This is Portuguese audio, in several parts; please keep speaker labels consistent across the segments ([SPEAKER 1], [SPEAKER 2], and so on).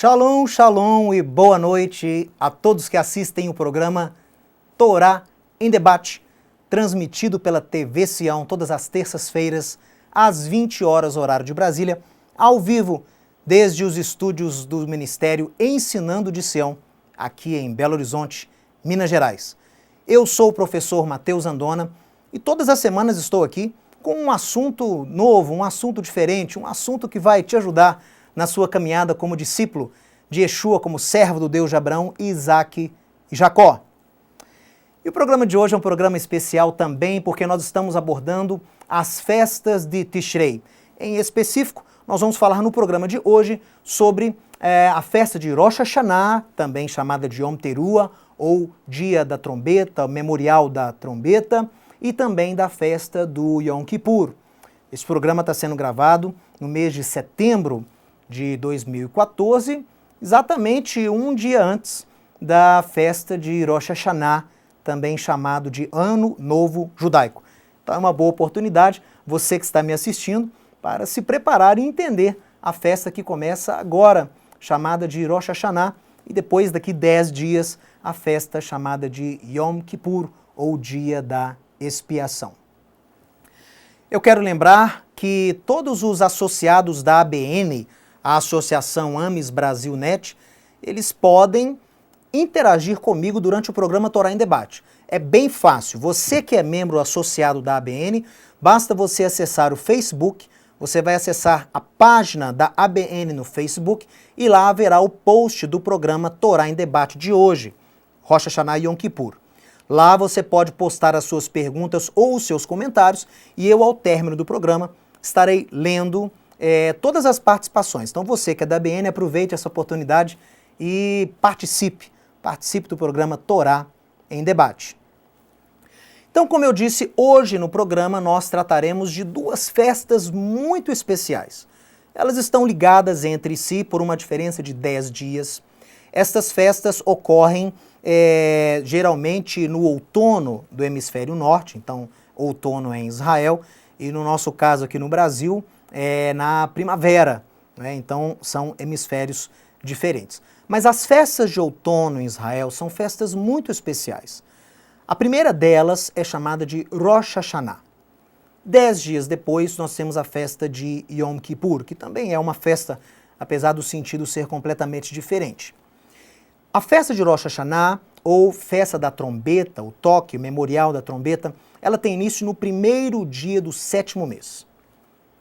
[SPEAKER 1] Shalom, shalom e boa noite a todos que assistem o programa Torá em Debate, transmitido pela TV Sião todas as terças-feiras, às 20 horas, horário de Brasília, ao vivo, desde os estúdios do Ministério Ensinando de Sião, aqui em Belo Horizonte, Minas Gerais. Eu sou o professor Matheus Andona e todas as semanas estou aqui com um assunto novo, um assunto diferente, um assunto que vai te ajudar na sua caminhada como discípulo de Yeshua, como servo do Deus de Abraão, Isaac e Jacó. E o programa de hoje é um programa especial também porque nós estamos abordando as festas de Tishrei. Em específico, nós vamos falar no programa de hoje sobre a festa de Rosh Hashanah, também chamada de Yom Teruah, ou Dia da Trombeta, Memorial da Trombeta, e também da festa do Yom Kippur. Esse programa está sendo gravado no mês de setembro de 2014, exatamente um dia antes da festa de Rosh Hashanah, também chamado de Ano Novo Judaico. Então é uma boa oportunidade, você que está me assistindo, para se preparar e entender a festa que começa agora, chamada de Rosh Hashanah, e depois, daqui 10 dias, a festa chamada de Yom Kippur, ou Dia da Expiação. Eu quero lembrar que todos os associados da ABN, a Associação Ames Brasil Net, eles podem interagir comigo durante o programa Torá em Debate. É bem fácil. Você que é membro associado da ABN, basta você acessar o Facebook, você vai acessar a página da ABN no Facebook e lá haverá o post do programa Torá em Debate de hoje, Rosh Hashanah e Yom Kippur. Lá você pode postar as suas perguntas ou os seus comentários e eu, ao término do programa, estarei lendo todas as participações. Então você que é da ABN, aproveite essa oportunidade e participe do programa Torá em Debate. Então, como eu disse, hoje no programa nós trataremos de duas festas muito especiais. Elas estão ligadas entre si por uma diferença de 10 dias. Estas festas ocorrem geralmente no outono do hemisfério norte, então outono é em Israel, e no nosso caso aqui no Brasil, na primavera, né? Então são hemisférios diferentes. Mas as festas de outono em Israel são festas muito especiais. A primeira delas é chamada de Rosh Hashanah. 10 dias depois nós temos a festa de Yom Kippur, que também é uma festa, apesar do sentido ser completamente diferente. A festa de Rosh Hashanah, ou festa da trombeta, o toque, o memorial da trombeta, ela tem início no primeiro dia do 7º mês.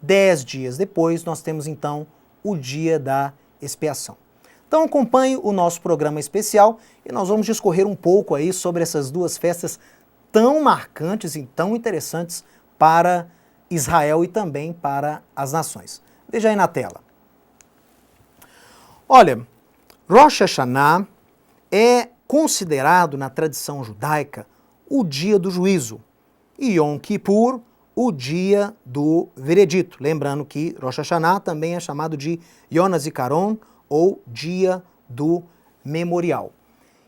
[SPEAKER 1] 10 dias depois, nós temos então o dia da expiação. Então acompanhe o nosso programa especial e nós vamos discorrer um pouco aí sobre essas duas festas tão marcantes e tão interessantes para Israel e também para as nações. Veja aí na tela. Olha, Rosh Hashanah é considerado na tradição judaica o dia do juízo e Yom Kippur o dia do veredito. Lembrando que Rosh Hashanah também é chamado de Yom HaZikaron, ou dia do memorial.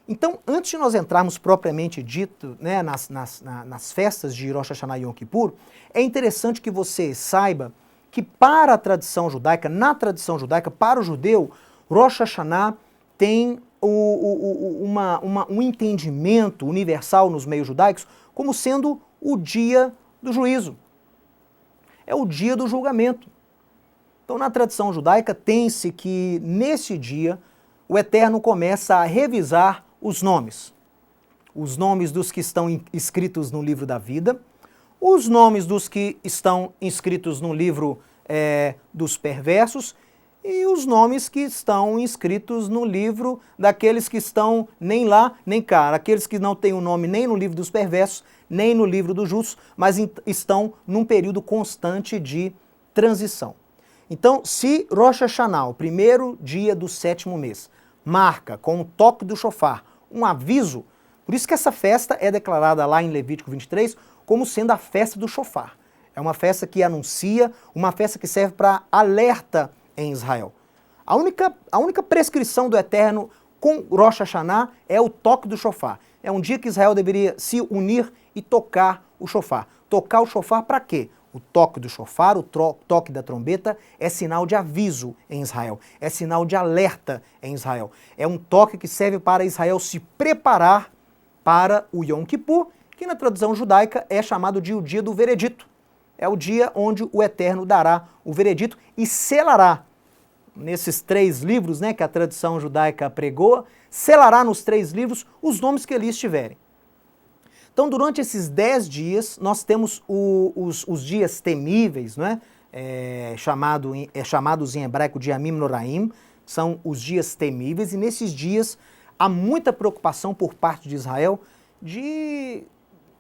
[SPEAKER 1] Então, antes de nós entrarmos propriamente dito, né, nas festas de Rosh Hashanah e Yom Kippur, é interessante que você saiba que para a tradição judaica, na tradição judaica, para o judeu, Rosh Hashanah tem um entendimento universal nos meios judaicos como sendo o dia do juízo. É o dia do julgamento. Então, na tradição judaica, tem-se que, nesse dia, o Eterno começa a revisar os nomes. Os nomes dos que estão inscritos no livro da vida, os nomes dos que estão inscritos no livro dos perversos e os nomes que estão inscritos no livro daqueles que estão nem lá, nem cá. Aqueles que não têm o nome nem no livro dos perversos, nem no livro dos justos, mas estão num período constante de transição. Então, se Rosh Hashanah, o primeiro dia do 7º mês, marca com o toque do shofar um aviso, por isso que essa festa é declarada lá em Levítico 23 como sendo a festa do shofar. É uma festa que anuncia, uma festa que serve para alerta em Israel. A única prescrição do Eterno com Rosh Hashanah é o toque do shofar. É um dia que Israel deveria se unir e tocar o shofar. Tocar o shofar para quê? O toque do shofar, o toque da trombeta, é sinal de aviso em Israel, é sinal de alerta em Israel. É um toque que serve para Israel se preparar para o Yom Kippur, que na tradução judaica é chamado de o dia do veredito. É o dia onde o Eterno dará o veredito e selará, nesses 3 livros, né, que a tradição judaica pregou, selará nos 3 livros os nomes que ali estiverem. Então, durante esses 10 dias, nós temos os dias temíveis, né? Chamados em hebraico de Yamim Noraim, são os dias temíveis, e nesses dias há muita preocupação por parte de Israel de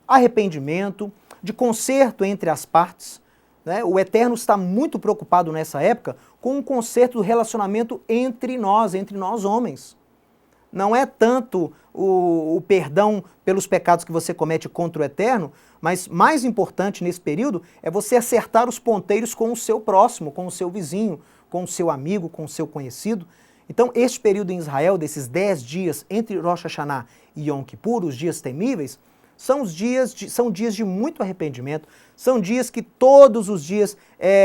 [SPEAKER 1] arrependimento, de conserto entre as partes, né? O Eterno está muito preocupado nessa época com o conserto do relacionamento entre nós homens. Não é tanto o perdão pelos pecados que você comete contra o Eterno, mas mais importante nesse período é você acertar os ponteiros com o seu próximo, com o seu vizinho, com o seu amigo, com o seu conhecido. Então, este período em Israel, desses 10 dias entre Rosh Hashanah e Yom Kippur, os dias temíveis, são dias de muito arrependimento, são dias que todos os dias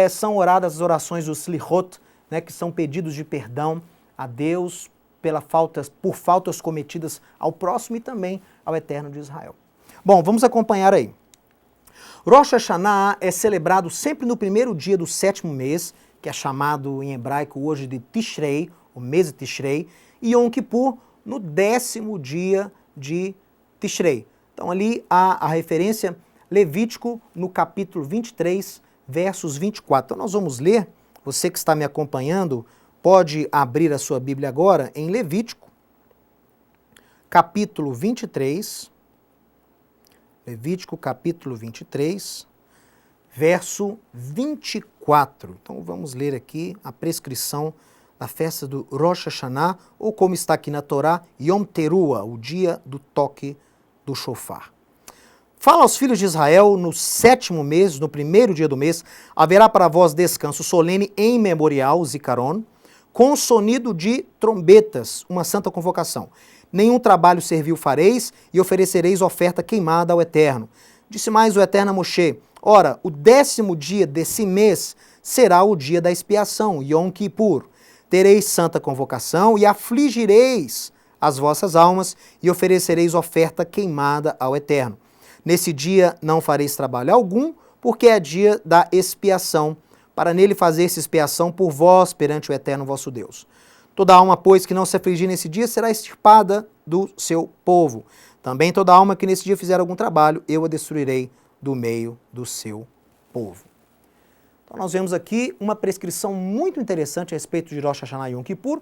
[SPEAKER 1] são oradas as orações do Slichot, né, que são pedidos de perdão a Deus por faltas cometidas ao próximo e também ao Eterno de Israel. Bom, vamos acompanhar aí. Rosh Hashanah é celebrado sempre no primeiro dia do 7º mês, que é chamado em hebraico hoje de Tishrei, o mês de Tishrei, e Yom Kippur no 10º dia de Tishrei. Então ali há a referência Levítico no capítulo 23, versos 24. Então nós vamos ler, você que está me acompanhando, pode abrir a sua Bíblia agora em Levítico, capítulo 23, Levítico capítulo 23, verso 24. Então vamos ler aqui a prescrição da festa do Rosh Hashanah, ou como está aqui na Torá, Yom Teruah, o dia do toque do shofar. Fala aos filhos de Israel, no 7º mês, no primeiro dia do mês, haverá para vós descanso solene em memorial, Zikaron, com sonido de trombetas, uma santa convocação. Nenhum trabalho servil fareis, e oferecereis oferta queimada ao Eterno. Disse mais o Eterno a Moshe: ora, o 10º dia desse mês será o dia da expiação, Yom Kippur. Tereis santa convocação e afligireis as vossas almas e oferecereis oferta queimada ao Eterno. Nesse dia não fareis trabalho algum, porque é dia da expiação, para nele fazer-se expiação por vós perante o Eterno vosso Deus. Toda alma, pois, que não se afligir nesse dia, será extirpada do seu povo. Também toda alma que nesse dia fizer algum trabalho, eu a destruirei do meio do seu povo. Então nós vemos aqui uma prescrição muito interessante a respeito de Rosh Hashanah e Yom Kippur,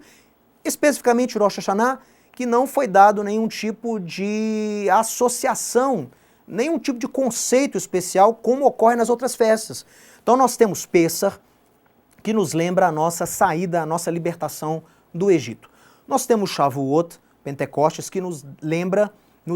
[SPEAKER 1] especificamente Rosh Hashanah, que não foi dado nenhum tipo de associação, nenhum tipo de conceito especial como ocorre nas outras festas. Então nós temos Pêssar, que nos lembra a nossa saída, a nossa libertação do Egito. Nós temos Shavuot, Pentecostes, que nos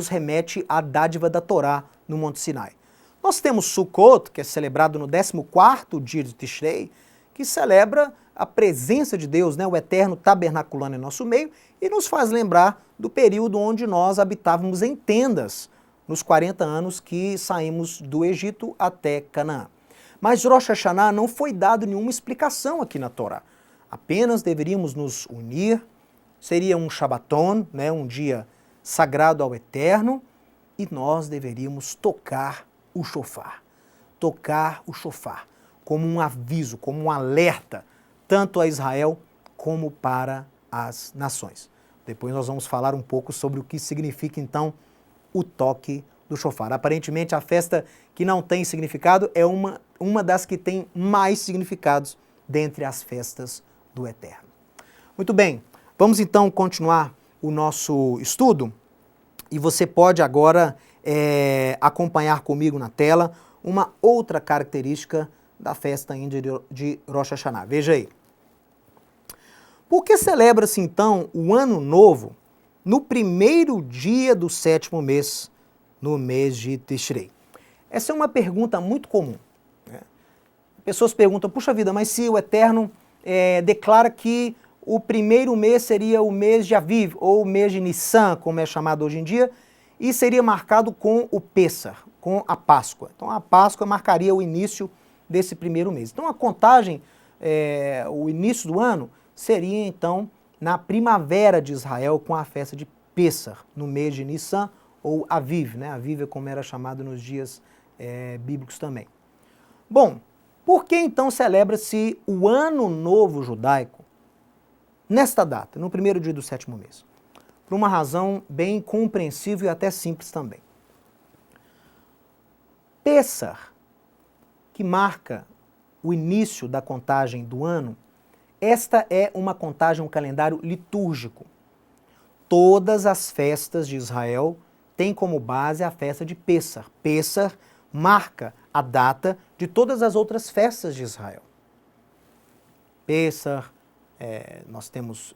[SPEAKER 1] remete à dádiva da Torá no Monte Sinai. Nós temos Sukkot, que é celebrado no 14º dia de Tishrei, que celebra a presença de Deus, né, o Eterno tabernaculando em nosso meio, e nos faz lembrar do período onde nós habitávamos em tendas, nos 40 anos que saímos do Egito até Canaã. Mas Rosh Hashanah não foi dado nenhuma explicação aqui na Torá. Apenas deveríamos nos unir, seria um Shabbaton, né, um dia sagrado ao Eterno, e nós deveríamos tocar o shofar. Tocar o shofar como um aviso, como um alerta, tanto a Israel como para as nações. Depois nós vamos falar um pouco sobre o que significa então o toque do shofar. Aparentemente a festa que não tem significado é uma das que tem mais significados dentre as festas do Eterno. Muito bem, vamos então continuar o nosso estudo e você pode agora acompanhar comigo na tela uma outra característica da festa ainda de Rosh Hashanah. Veja aí. Por que celebra-se então o Ano Novo no primeiro dia do 7º mês, no mês de Tishrei? Essa é uma pergunta muito comum, né? Pessoas perguntam, puxa vida, mas se o Eterno declara que o primeiro mês seria o mês de Aviv, ou o mês de Nissan, como é chamado hoje em dia, e seria marcado com o Pêssar, com a Páscoa. Então a Páscoa marcaria o início desse primeiro mês. Então a contagem, o início do ano, seria então na primavera de Israel com a festa de Pêssar, no mês de Nissan ou Aviv, né? Aviv é como era chamado nos dias bíblicos também. Bom, por que então celebra-se o Ano Novo Judaico nesta data, no primeiro dia do sétimo mês? Por uma razão bem compreensível e até simples também. Pêssar, que marca o início da contagem do ano, esta é uma contagem, um calendário litúrgico. Todas as festas de Israel têm como base a festa de Pêssar. Pêssar marca a data de todas as outras festas de Israel. Pêssar, nós temos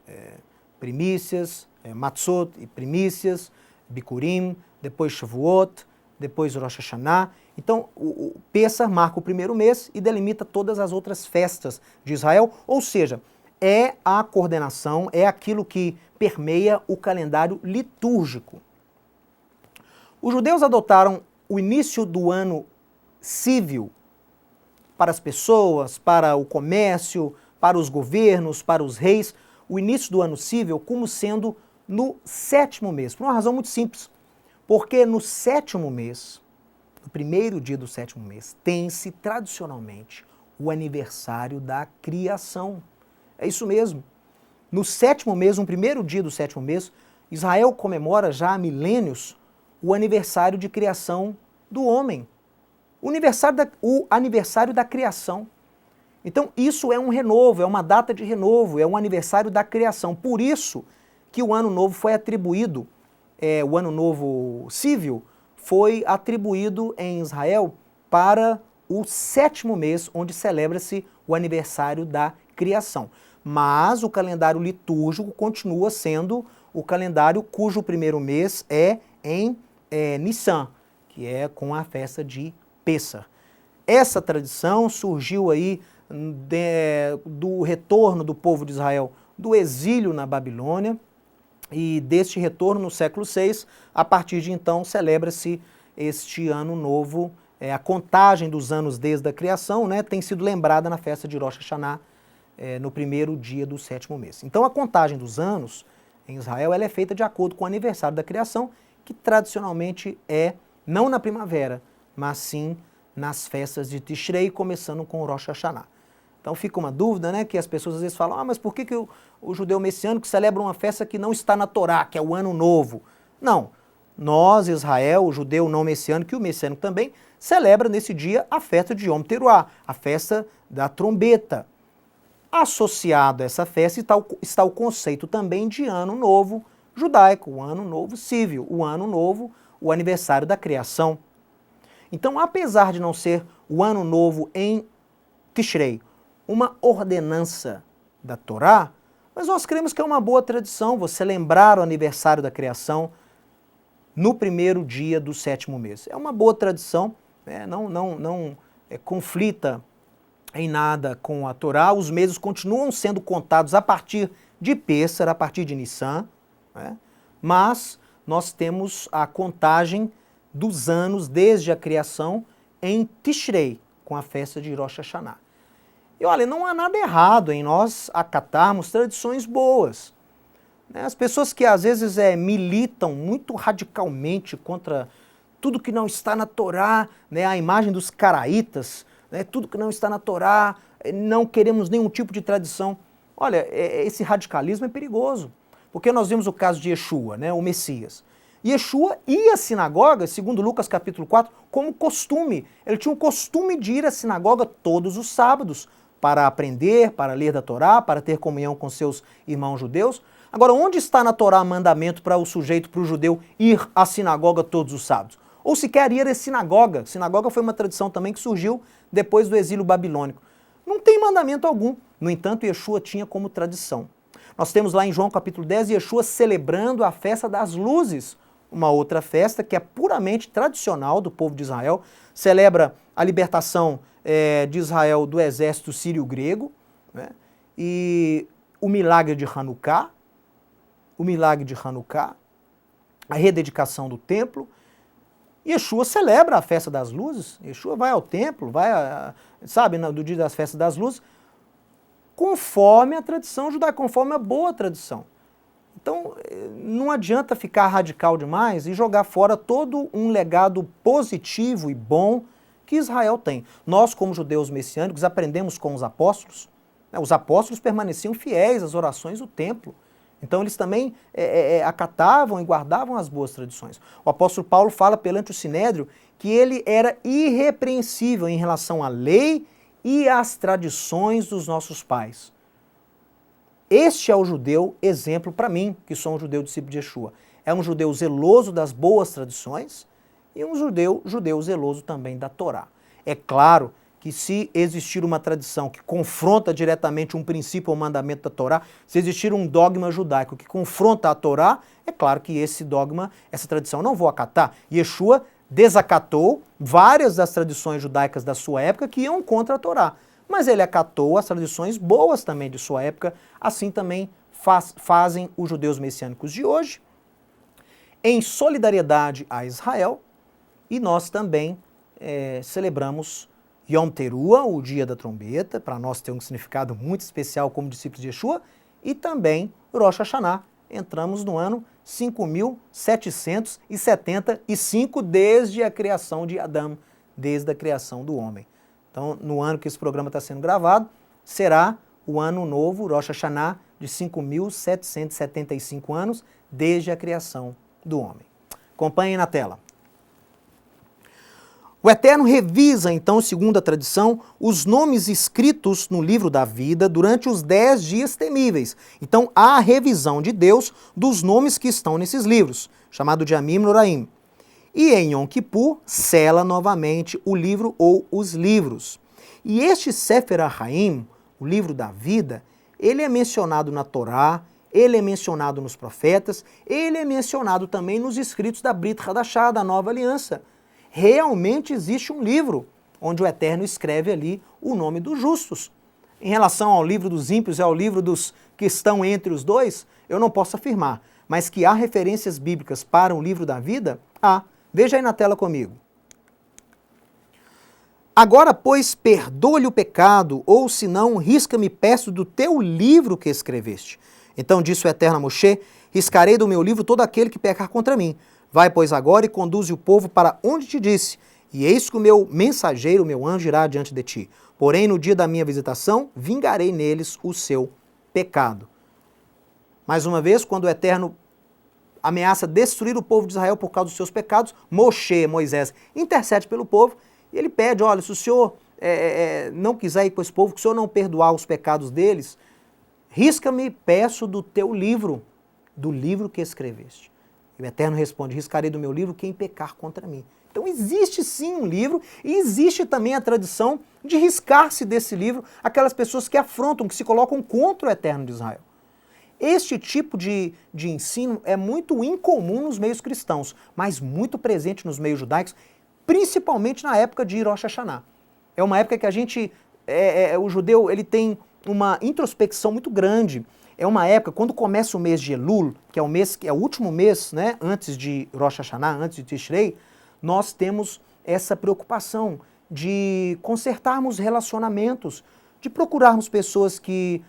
[SPEAKER 1] primícias, Matzot e primícias, Bikurim, depois Shavuot, depois Rosh Hashanah. Então, o Pêssar marca o primeiro mês e delimita todas as outras festas de Israel, ou seja, é a coordenação, é aquilo que permeia o calendário litúrgico. Os judeus adotaram o início do ano cívil para as pessoas, para o comércio, para os governos, para os reis, o início do ano cívil como sendo no sétimo mês, por uma razão muito simples. Porque no sétimo mês, no primeiro dia do sétimo mês, tem-se tradicionalmente o aniversário da criação. É isso mesmo. No sétimo mês, no primeiro dia do sétimo mês, Israel comemora já há milênios o aniversário de criação do homem. O aniversário da criação. Então isso é um renovo, é uma data de renovo, é um aniversário da criação. Por isso que o ano novo foi atribuído, o ano novo cívil, foi atribuído em Israel para o sétimo mês, onde celebra-se o aniversário da criação. Mas o calendário litúrgico continua sendo o calendário cujo primeiro mês é em Nissan, que é com a festa de Pêssar. Essa tradição surgiu aí do retorno do povo de Israel do exílio na Babilônia, e deste retorno no século VI, a partir de então celebra-se este ano novo, a contagem dos anos desde a criação, né, tem sido lembrada na festa de Rosh Hashanah, no primeiro dia do sétimo mês. Então a contagem dos anos em Israel ela é feita de acordo com o aniversário da criação, que tradicionalmente é não na primavera, mas sim nas festas de Tishrei, começando com o Rosh Hashanah. Então fica uma dúvida, né, que as pessoas às vezes falam, mas por que o judeu messiânico celebra uma festa que não está na Torá, que é o Ano Novo? Não, nós, Israel, o judeu não messiânico e o messiânico também, celebra nesse dia a festa de Yom Teruah, a festa da trombeta. Associado a essa festa está o conceito também de Ano Novo judaico, o Ano Novo cívil, o Ano Novo, o aniversário da criação. Então, apesar de não ser o Ano Novo em Tishrei, uma ordenança da Torá, mas nós cremos que é uma boa tradição você lembrar o aniversário da criação no primeiro dia do sétimo mês. É uma boa tradição, né? Não conflita em nada com a Torá. Os meses continuam sendo contados a partir de Pêssar, a partir de Nissan, né? Mas nós temos a contagem dos anos desde a criação em Tishrei, com a festa de Rosh Hashanah. E olha, não há nada errado em nós acatarmos tradições boas. As pessoas que às vezes militam muito radicalmente contra tudo que não está na Torá, né, a imagem dos caraítas, né, tudo que não está na Torá, não queremos nenhum tipo de tradição. Olha, esse radicalismo é perigoso, porque nós vimos o caso de Yeshua, né, o Messias. Yeshua ia à sinagoga, segundo Lucas capítulo 4, como costume. Ele tinha o costume de ir à sinagoga todos os sábados, para aprender, para ler da Torá, para ter comunhão com seus irmãos judeus. Agora, onde está na Torá mandamento para o sujeito, para o judeu, ir à sinagoga todos os sábados? Ou sequer ir à sinagoga. Sinagoga foi uma tradição também que surgiu depois do exílio babilônico. Não tem mandamento algum. No entanto, Yeshua tinha como tradição. Nós temos lá em João capítulo 10, Yeshua celebrando a festa das luzes, uma outra festa que é puramente tradicional do povo de Israel, celebra a libertação de Israel do exército sírio-grego, né? E o milagre de Hanukkah, a rededicação do templo, Yeshua celebra a festa das luzes, Yeshua vai ao templo, sabe, do dia das festas das luzes, conforme a tradição judaica, conforme a boa tradição. Então, não adianta ficar radical demais e jogar fora todo um legado positivo e bom que Israel tem. Nós, como judeus messiânicos, aprendemos com os apóstolos. Os apóstolos permaneciam fiéis às orações do templo. Então, eles também acatavam e guardavam as boas tradições. O apóstolo Paulo fala perante o Sinédrio que ele era irrepreensível em relação à lei e às tradições dos nossos pais. Este é o judeu exemplo para mim, que sou um judeu discípulo de Yeshua. É um judeu zeloso das boas tradições e um judeu zeloso também da Torá. É claro que se existir uma tradição que confronta diretamente um princípio ou mandamento da Torá, se existir um dogma judaico que confronta a Torá, é claro que esse dogma, essa tradição eu não vou acatar. Yeshua desacatou várias das tradições judaicas da sua época que iam contra a Torá. Mas ele acatou as tradições boas também de sua época, assim também fazem os judeus messiânicos de hoje, em solidariedade a Israel, e nós também celebramos Yom Teruah, o dia da trombeta, para nós tem um significado muito especial como discípulos de Yeshua, e também Rosh Hashanah. Entramos no ano 5.775 desde a criação de Adão, desde a criação do homem. Então, no ano que esse programa está sendo gravado, será o ano novo, Rosh Hashanah, de 5.775 anos, desde a criação do homem. Acompanhem na tela. O Eterno revisa, então, segundo a tradição, os nomes escritos no livro da vida durante os 10 dias temíveis. Então, há a revisão de Deus dos nomes que estão nesses livros, chamado de Amim Noraim. E em Yom Kippur, sela novamente o livro ou os livros. E este Sefer HaHaim, o livro da vida, ele é mencionado na Torá, ele é mencionado nos profetas, ele é mencionado também nos escritos da Brit Hadashah, da Nova Aliança. Realmente existe um livro onde o Eterno escreve ali o nome dos justos. Em relação ao livro dos ímpios e ao livro dos que estão entre os dois, eu não posso afirmar, mas que há referências bíblicas para o livro da vida, há. Veja aí na tela comigo. Agora, pois, perdoa-lhe o pecado, ou se não, risca-me peço do teu livro que escreveste. Então disse o Eterno a Moshe, riscarei do meu livro todo aquele que pecar contra mim. Vai, pois, agora e conduze o povo para onde te disse, e eis que o meu mensageiro, o meu anjo, irá diante de ti. Porém, no dia da minha visitação, vingarei neles o seu pecado. Mais uma vez, quando o Eterno ameaça destruir o povo de Israel por causa dos seus pecados, Moisés, intercede pelo povo, e ele pede, olha, se o senhor não quiser ir com esse povo, que o senhor não perdoar os pecados deles, risca-me, peço do teu livro, do livro que escreveste. E o Eterno responde, riscarei do meu livro quem pecar contra mim. Então existe sim um livro e existe também a tradição de riscar-se desse livro aquelas pessoas que afrontam, que se colocam contra o Eterno de Israel. Este tipo de ensino é muito incomum nos meios cristãos, mas muito presente nos meios judaicos, principalmente na época de Rosh Hashanah. É uma época que a gente, o judeu, ele tem uma introspecção muito grande. É uma época, quando começa o mês de Elul, que é o último mês, né, antes de Rosh Hashanah, antes de Tishrei, nós temos essa preocupação de consertarmos relacionamentos, de procurarmos pessoas que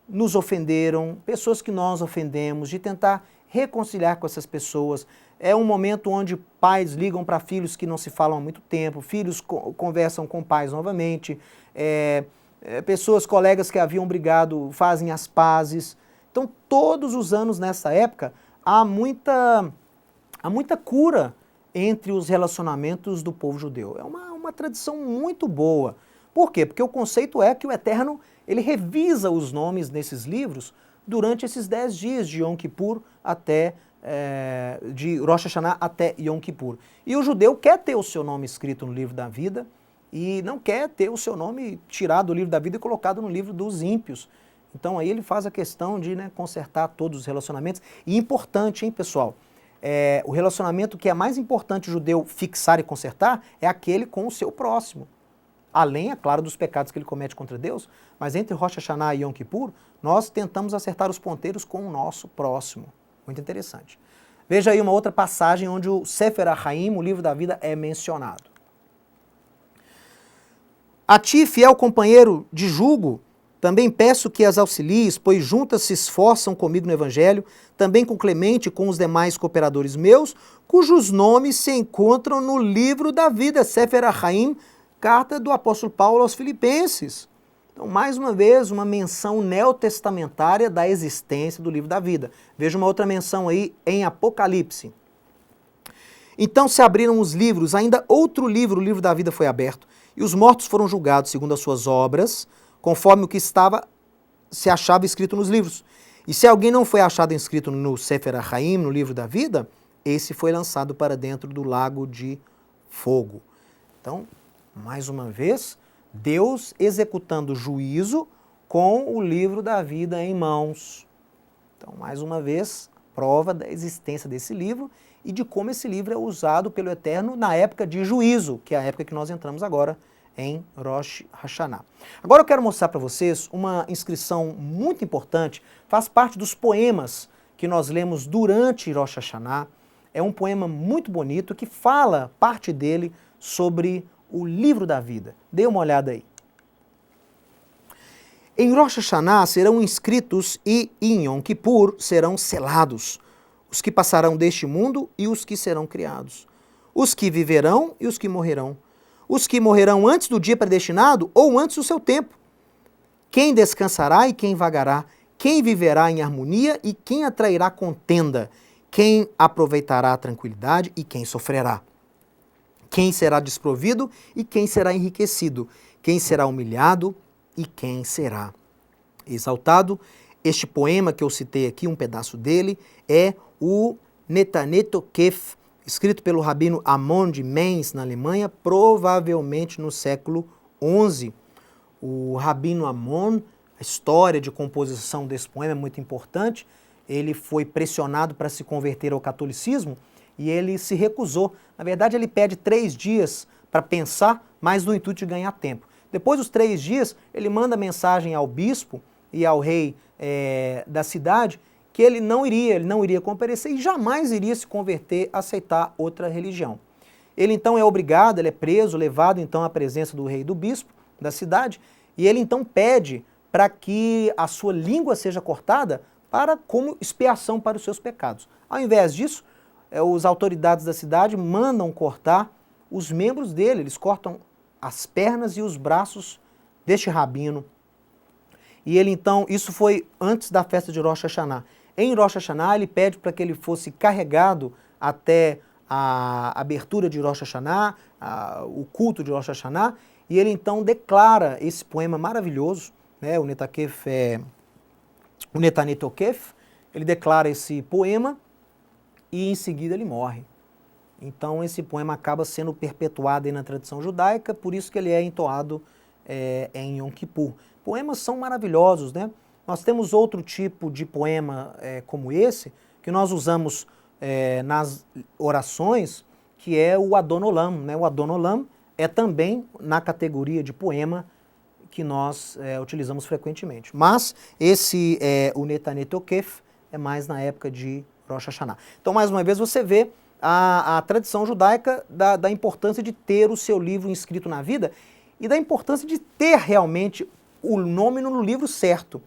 [SPEAKER 1] nos ofenderam, pessoas que nós ofendemos, de tentar reconciliar com essas pessoas. É um momento onde pais ligam para filhos que não se falam há muito tempo, filhos conversam com pais novamente, pessoas, colegas que haviam brigado, fazem as pazes. Então, todos os anos nessa época, há muita cura entre os relacionamentos do povo judeu. É uma tradição muito boa. Por quê? Porque o conceito é que o Eterno, ele revisa os nomes nesses livros durante esses 10 dias de Yom Kippur de Rosh Hashanah até Yom Kippur. E o judeu quer ter o seu nome escrito no livro da vida e não quer ter o seu nome tirado do livro da vida e colocado no livro dos ímpios. Então aí ele faz a questão de consertar todos os relacionamentos. E importante, hein, pessoal? O relacionamento que é mais importante o judeu fixar e consertar é aquele com o seu próximo. Além, é claro, dos pecados que ele comete contra Deus, mas entre Rosh Hashanah e Yom Kippur, nós tentamos acertar os ponteiros com o nosso próximo. Muito interessante. Veja aí uma outra passagem onde o Sefer HaChaim, o livro da vida, é mencionado. A ti, fiel companheiro de jugo, também peço que as auxilies, pois juntas se esforçam comigo no Evangelho, também com Clemente e com os demais cooperadores meus, cujos nomes se encontram no livro da vida, Sefer HaChaim, carta do apóstolo Paulo aos Filipenses. Então, mais uma vez, uma menção neotestamentária da existência do livro da vida. Veja uma outra menção aí em Apocalipse. Então se abriram os livros, ainda outro livro, o livro da vida foi aberto, e os mortos foram julgados segundo as suas obras, conforme o que se achava escrito nos livros. E se alguém não foi achado inscrito no Sefer HaChaim, no livro da vida, esse foi lançado para dentro do lago de fogo. Então, mais uma vez, Deus executando juízo com o livro da vida em mãos. Então, mais uma vez, prova da existência desse livro e de como esse livro é usado pelo Eterno na época de juízo, que é a época que nós entramos agora, em Rosh Hashanah. Agora eu quero mostrar para vocês uma inscrição muito importante, faz parte dos poemas que nós lemos durante Rosh Hashanah. É um poema muito bonito que fala, parte dele, sobre o livro da vida. Dê uma olhada aí. Em Rosh Hashanah serão inscritos e em Yom Kippur serão selados os que passarão deste mundo e os que serão criados, os que viverão e os que morrerão, os que morrerão antes do dia predestinado ou antes do seu tempo. Quem descansará e quem vagará, quem viverá em harmonia e quem atrairá contenda, quem aproveitará a tranquilidade e quem sofrerá. Quem será desprovido e quem será enriquecido, quem será humilhado e quem será exaltado. Este poema que eu citei aqui, um pedaço dele, é o Netanet Tokef, escrito pelo rabino Amon de Mainz, na Alemanha, provavelmente no século XI. O rabino Amon, a história de composição desse poema é muito importante. Ele foi pressionado para se converter ao catolicismo e ele se recusou. Na verdade, ele pede 3 dias para pensar, mas no intuito de ganhar tempo. Depois dos 3 dias, ele manda mensagem ao bispo e ao rei da cidade que ele não iria comparecer e jamais iria se converter, aceitar outra religião. Ele então é obrigado, ele é preso, levado então à presença do rei e do bispo da cidade, e ele então pede para que a sua língua seja cortada como expiação para os seus pecados. Ao invés disso, as autoridades da cidade mandam cortar os membros dele, eles cortam as pernas e os braços deste rabino. E ele então, isso foi antes da festa de Rosh Hashanah. Em Rosh Hashanah, ele pede para que ele fosse carregado até a abertura de Rosh Hashanah, o culto de Rosh Hashanah, e ele então declara esse poema maravilhoso, né, o Netanet Tokef, ele declara esse poema e em seguida ele morre. Então esse poema acaba sendo perpetuado aí na tradição judaica, por isso que ele é entoado em Yom Kippur. Poemas são maravilhosos, né? Nós temos outro tipo de poema como esse, que nós usamos nas orações, que é o Adon Olam, né? O Adon Olam é também na categoria de poema que nós utilizamos frequentemente. Mas esse, o Netanet Tokef, é mais na época de Rosh Hashanah. Então, mais uma vez, você vê a tradição judaica da importância de ter o seu livro inscrito na vida e da importância de ter realmente o nome no livro certo.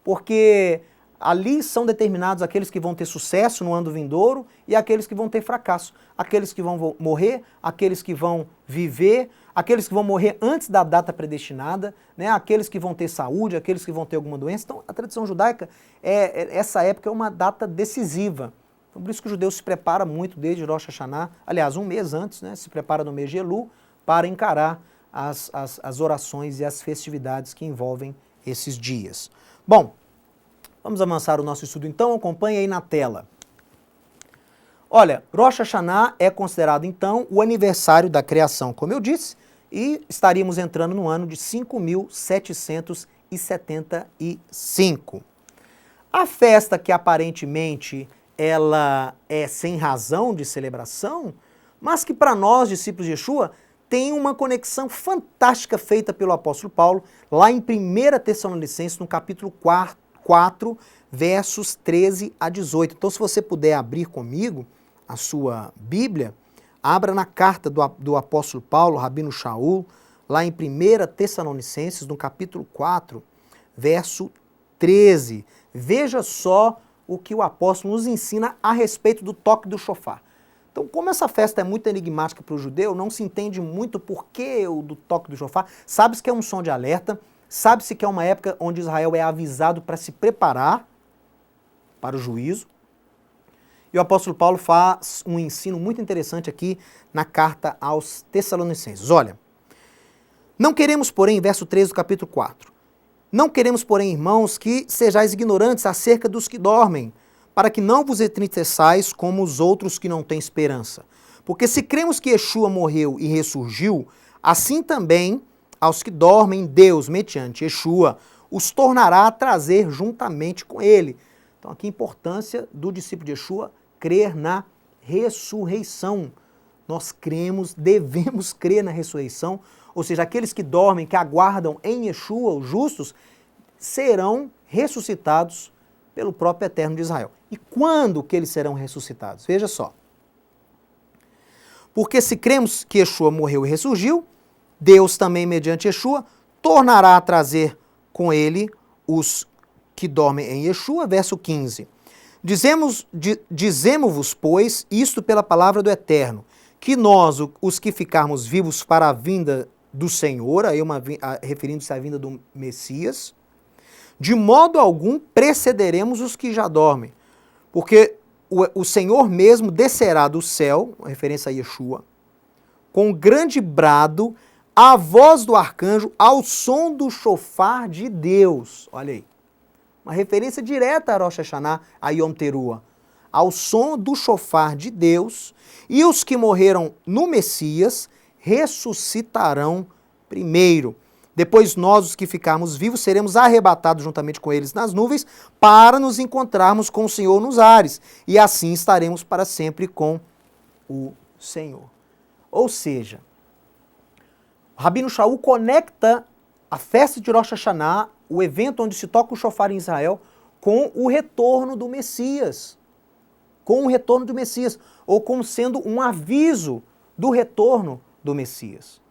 [SPEAKER 1] Porque ali são determinados aqueles que vão ter sucesso no ano vindouro e aqueles que vão ter fracasso. Aqueles que vão morrer, aqueles que vão viver, aqueles que vão morrer antes da data predestinada, né? Aqueles que vão ter saúde, aqueles que vão ter alguma doença. Então, a tradição judaica, essa época é uma data decisiva. Então, por isso que o judeu se prepara muito desde Rosh Hashanah, aliás, um mês antes, né? Se prepara no mês de Elul para encarar as orações e as festividades que envolvem esses dias. Bom, vamos avançar o nosso estudo então, acompanhe aí na tela. Olha, Rosh Hashanah é considerado então o aniversário da criação, como eu disse, e estaríamos entrando no ano de 5.775. A festa que aparentemente ela é sem razão de celebração, mas que para nós, discípulos de Yeshua, tem uma conexão fantástica feita pelo apóstolo Paulo, lá em 1 Tessalonicenses, no capítulo 4, versos 13 a 18. Então, se você puder abrir comigo a sua Bíblia, abra na carta do apóstolo Paulo, Rabino Shaul, lá em 1 Tessalonicenses, no capítulo 4, verso 13. Veja só o que o apóstolo nos ensina a respeito do toque do chofar. Então, como essa festa é muito enigmática para o judeu, não se entende muito por que o do toque do chofar. Sabe-se que é um som de alerta, sabe-se que é uma época onde Israel é avisado para se preparar para o juízo. E o apóstolo Paulo faz um ensino muito interessante aqui na carta aos Tessalonicenses. Olha, não queremos, porém, verso 13 do capítulo 4, não queremos, porém, irmãos, que sejais ignorantes acerca dos que dormem, para que não vos entristeçais como os outros que não têm esperança. Porque se cremos que Yeshua morreu e ressurgiu, assim também aos que dormem, Deus, mediante Yeshua, os tornará a trazer juntamente com ele. Então aqui a importância do discípulo de Yeshua crer na ressurreição. Nós cremos, devemos crer na ressurreição, ou seja, aqueles que dormem, que aguardam em Yeshua, os justos, serão ressuscitados pelo próprio Eterno de Israel. E quando que eles serão ressuscitados? Veja só. Porque se cremos que Yeshua morreu e ressurgiu, Deus também, mediante Yeshua, tornará a trazer com ele os que dormem em Yeshua. Verso 15. Dizemo-vos, pois, isto pela palavra do Eterno, que nós, os que ficarmos vivos para a vinda do Senhor, aí referindo-se à vinda do Messias, de modo algum precederemos os que já dormem, porque o Senhor mesmo descerá do céu, referência a Yeshua, com grande brado, a voz do arcanjo, ao som do chofar de Deus. Olha aí, uma referência direta a Rosh Hashanah, a Yom Teruah, ao som do chofar de Deus, e os que morreram no Messias ressuscitarão primeiro. Depois nós, os que ficarmos vivos, seremos arrebatados juntamente com eles nas nuvens para nos encontrarmos com o Senhor nos ares. E assim estaremos para sempre com o Senhor. Ou seja, o Rabino Shaul conecta a festa de Rosh Hashanah, o evento onde se toca o shofar em Israel, com o retorno do Messias. Com o retorno do Messias, ou como sendo um aviso do retorno do Messias.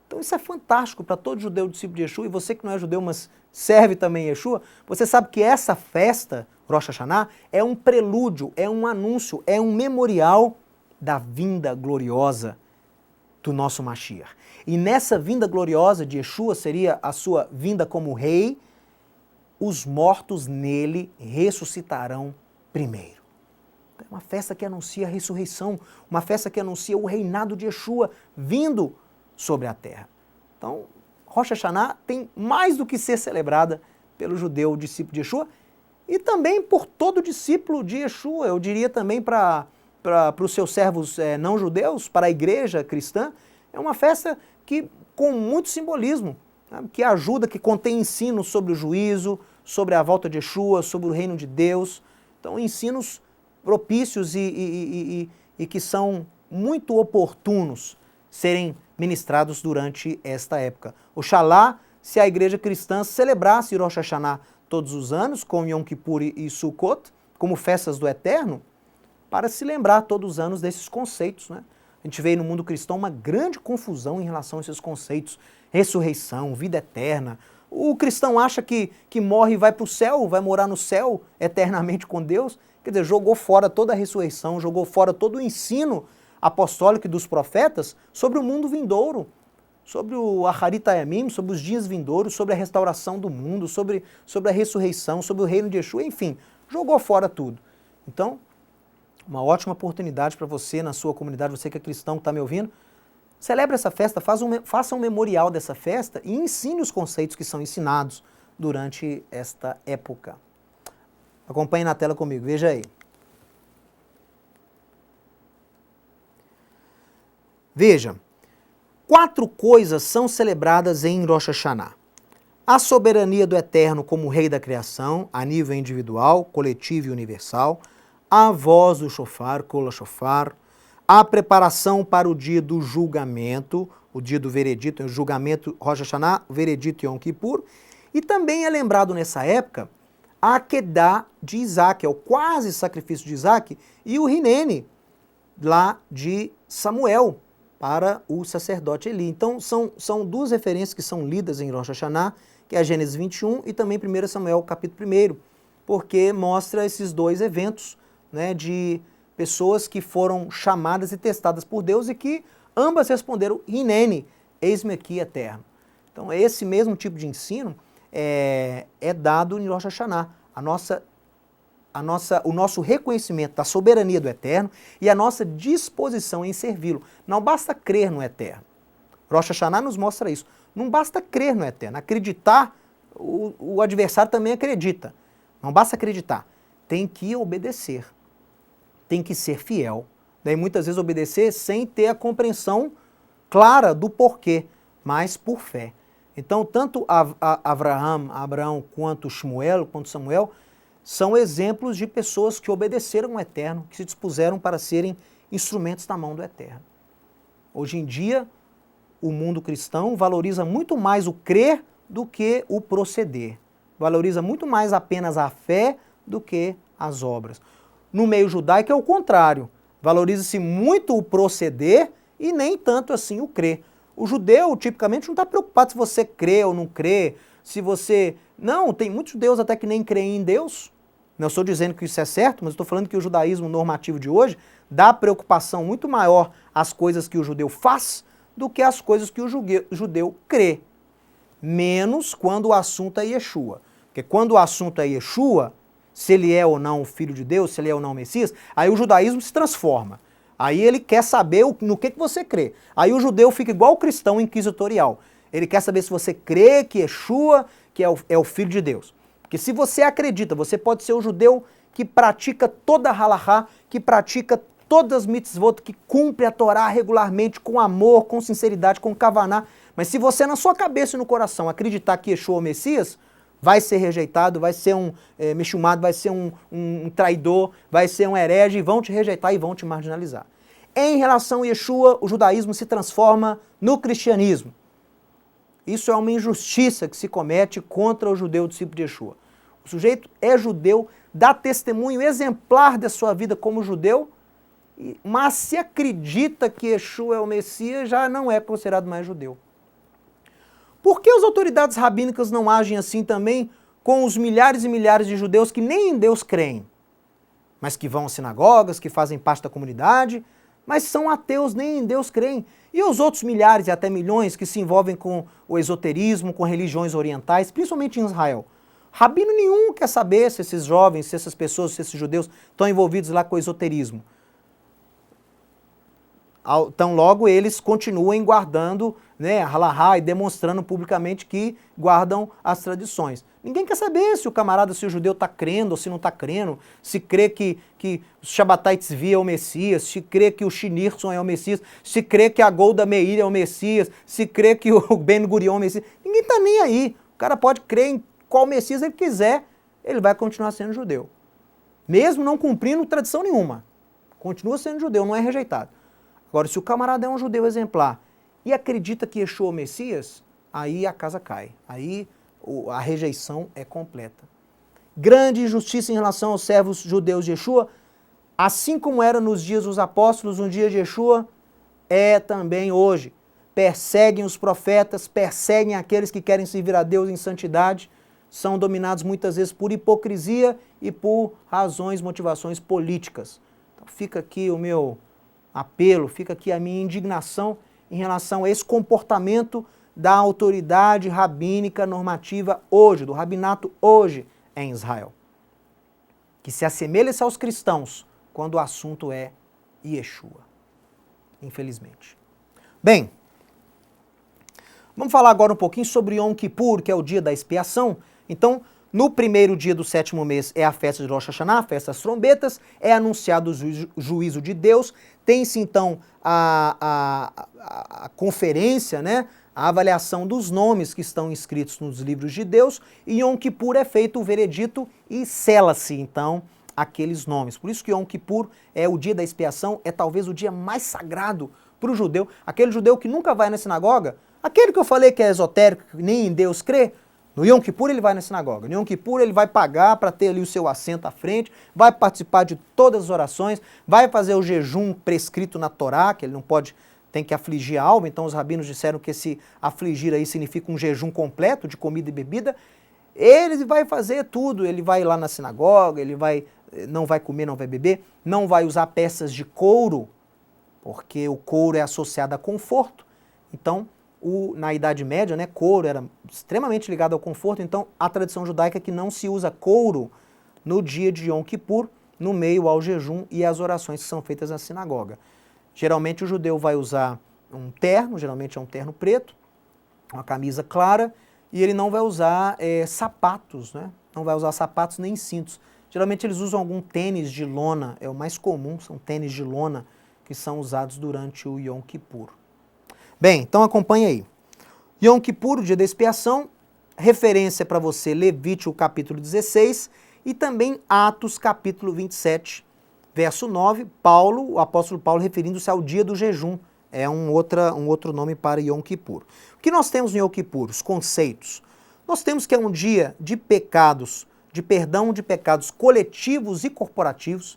[SPEAKER 1] Então isso é fantástico para todo judeu discípulo de Yeshua, e você que não é judeu, mas serve também Yeshua, você sabe que essa festa, Rosh Hashanah, é um prelúdio, é um anúncio, é um memorial da vinda gloriosa do nosso Mashiach. E nessa vinda gloriosa de Yeshua, seria a sua vinda como rei, os mortos nele ressuscitarão primeiro. É uma festa que anuncia a ressurreição, uma festa que anuncia o reinado de Yeshua vindo sobre a terra. Então, Rosh Hashanah tem mais do que ser celebrada pelo judeu discípulo de Yeshua e também por todo discípulo de Yeshua. Eu diria também para os seus servos não judeus, para a igreja cristã. É uma festa que com muito simbolismo, né, que ajuda, que contém ensinos sobre o juízo, sobre a volta de Yeshua, sobre o reino de Deus. Então, ensinos propícios e que são muito oportunos serem ministrados durante esta época. Oxalá, se a igreja cristã celebrasse Rosh Hashanah todos os anos, com Yom Kippur e Sukkot, como festas do Eterno, para se lembrar todos os anos desses conceitos, né? A gente vê no mundo cristão uma grande confusão em relação a esses conceitos. Ressurreição, vida eterna. O cristão acha que morre e vai para o céu, vai morar no céu eternamente com Deus. Quer dizer, jogou fora toda a ressurreição, jogou fora todo o ensino apostólico e dos profetas sobre o mundo vindouro, sobre o Acharit Hayamim, sobre os dias vindouros, sobre a restauração do mundo, sobre a ressurreição, sobre o reino de Yeshua, enfim, jogou fora tudo. Então, uma ótima oportunidade para você, na sua comunidade, você que é cristão, que está me ouvindo, celebre essa festa, faça um memorial dessa festa e ensine os conceitos que são ensinados durante esta época. Acompanhe na tela comigo, veja aí. Veja, 4 coisas são celebradas em Rosh Hashanah. A soberania do Eterno como Rei da criação, a nível individual, coletivo e universal, a voz do shofar, Kol Shofar, a preparação para o dia do julgamento, o dia do veredito, o julgamento Rosh Hashanah, o veredito Yom Kippur, e também é lembrado nessa época Akedah de Isaac, é o quase sacrifício de Isaac, e o Hinene, lá de Samuel, para o sacerdote Eli. Então são duas referências que são lidas em Rosh Hashanah, que é a Gênesis 21 e também 1 Samuel capítulo 1, porque mostra esses dois eventos, né, de pessoas que foram chamadas e testadas por Deus e que ambas responderam, Hinene, eis-me aqui eterno. Então esse mesmo tipo de ensino é dado em Rosh Hashanah, o nosso reconhecimento da soberania do Eterno e a nossa disposição em servi-lo. Não basta crer no Eterno. Rosh Hashanah nos mostra isso. Não basta crer no Eterno. Acreditar, o adversário também acredita. Não basta acreditar. Tem que obedecer. Tem que ser fiel. Daí muitas vezes obedecer sem ter a compreensão clara do porquê, mas por fé. Então, tanto Abraão, quanto Shmuel, quanto Samuel, são exemplos de pessoas que obedeceram ao Eterno, que se dispuseram para serem instrumentos na mão do Eterno. Hoje em dia, o mundo cristão valoriza muito mais o crer do que o proceder. Valoriza muito mais apenas a fé do que as obras. No meio judaico é o contrário. Valoriza-se muito o proceder e nem tanto assim o crer. O judeu, tipicamente, não está preocupado se você crê ou não crê, se você... Não, tem muitos judeus até que nem creem em Deus. Não estou dizendo que isso é certo, mas estou falando que o judaísmo normativo de hoje dá preocupação muito maior às coisas que o judeu faz do que às coisas que o judeu crê. Menos quando o assunto é Yeshua. Porque quando o assunto é Yeshua, se ele é ou não o Filho de Deus, se ele é ou não o Messias, aí o judaísmo se transforma. Aí ele quer saber no que você crê. Aí o judeu fica igual o cristão inquisitorial. Ele quer saber se você crê que Yeshua que é o Filho de Deus. Porque se você acredita, você pode ser o judeu que pratica toda a halahá, que pratica todas as mitzvot, que cumpre a Torá regularmente, com amor, com sinceridade, com kavaná. Mas se você na sua cabeça e no coração acreditar que Yeshua é o Messias, vai ser rejeitado, vai ser um mexumado, vai ser um traidor, vai ser um herege, e vão te rejeitar e vão te marginalizar. Em relação a Yeshua, o judaísmo se transforma no cristianismo. Isso é uma injustiça que se comete contra o judeu discípulo de Yeshua. O sujeito é judeu, dá testemunho exemplar da sua vida como judeu, mas se acredita que Yeshua é o Messias, já não é considerado mais judeu. Por que as autoridades rabínicas não agem assim também com os milhares e milhares de judeus que nem em Deus creem, mas que vão às sinagogas, que fazem parte da comunidade, mas são ateus, nem em Deus creem? E os outros milhares e até milhões que se envolvem com o esoterismo, com religiões orientais, principalmente em Israel? Rabino nenhum quer saber se esses jovens, se essas pessoas, se esses judeus estão envolvidos lá com o esoterismo. Então logo eles continuem guardando, né, a halahá e demonstrando publicamente que guardam as tradições. Ninguém quer saber se o camarada, se o judeu está crendo ou se não está crendo, se crê que o Shabbatai Tzvi é o Messias, se crê que o Schneerson é o Messias, se crê que a Golda Meir é o Messias, se crê que o Ben Gurion é o Messias. Ninguém está nem aí. O cara pode crer em qual Messias ele quiser, ele vai continuar sendo judeu. Mesmo não cumprindo tradição nenhuma. Continua sendo judeu, não é rejeitado. Agora, se o camarada é um judeu exemplar e acredita que Yeshua é o Messias, aí a casa cai. Aí a rejeição é completa. Grande injustiça em relação aos servos judeus de Yeshua, assim como era nos dias dos apóstolos, no dia de Yeshua, é também hoje. Perseguem os profetas, perseguem aqueles que querem servir a Deus em santidade, são dominados muitas vezes por hipocrisia e por razões, motivações políticas. Então fica aqui o meu apelo, fica aqui a minha indignação em relação a esse comportamento da autoridade rabínica normativa hoje, do rabinato hoje em Israel. Que se assemelha-se aos cristãos quando o assunto é Yeshua. Infelizmente. Bem, vamos falar agora um pouquinho sobre Yom Kippur, que é o dia da expiação. Então, no primeiro dia do 7º mês é a festa de Rosh Hashanah, a festa das trombetas, é anunciado o juízo de Deus, tem-se então a conferência, né, a avaliação dos nomes que estão inscritos nos livros de Deus, e Yom Kippur é feito o veredito e sela-se então aqueles nomes. Por isso que Yom Kippur é o dia da expiação, é talvez o dia mais sagrado para o judeu, aquele judeu que nunca vai na sinagoga, aquele que eu falei que é esotérico, que nem em Deus crê, No Yom Kippur ele vai na sinagoga, no Yom Kippur ele vai pagar para ter ali o seu assento à frente, vai participar de todas as orações, vai fazer o jejum prescrito na Torá, que ele não pode, tem que afligir a alma, então os rabinos disseram que esse afligir aí significa um jejum completo de comida e bebida. Ele vai fazer tudo, ele vai lá na sinagoga, não vai comer, não vai beber, não vai usar peças de couro, porque o couro é associado a conforto. Então, na Idade Média, né, couro era extremamente ligado ao conforto, então a tradição judaica é que não se usa couro no dia de Yom Kippur, no meio ao jejum e às orações que são feitas na sinagoga. Geralmente o judeu vai usar um terno, geralmente é um terno preto, uma camisa clara, e ele não vai usar sapatos, né? Não vai usar sapatos nem cintos. Geralmente eles usam algum tênis de lona, é o mais comum, são tênis de lona que são usados durante o Yom Kippur. Bem, então acompanha aí. Yom Kippur, o dia da expiação, referência para você Levítico capítulo 16 e também Atos capítulo 27, verso 9, o apóstolo Paulo referindo-se ao dia do jejum, é um outro nome para Yom Kippur. O que nós temos no Yom Kippur? Os conceitos. Nós temos que é um dia de pecados, de perdão de pecados coletivos e corporativos.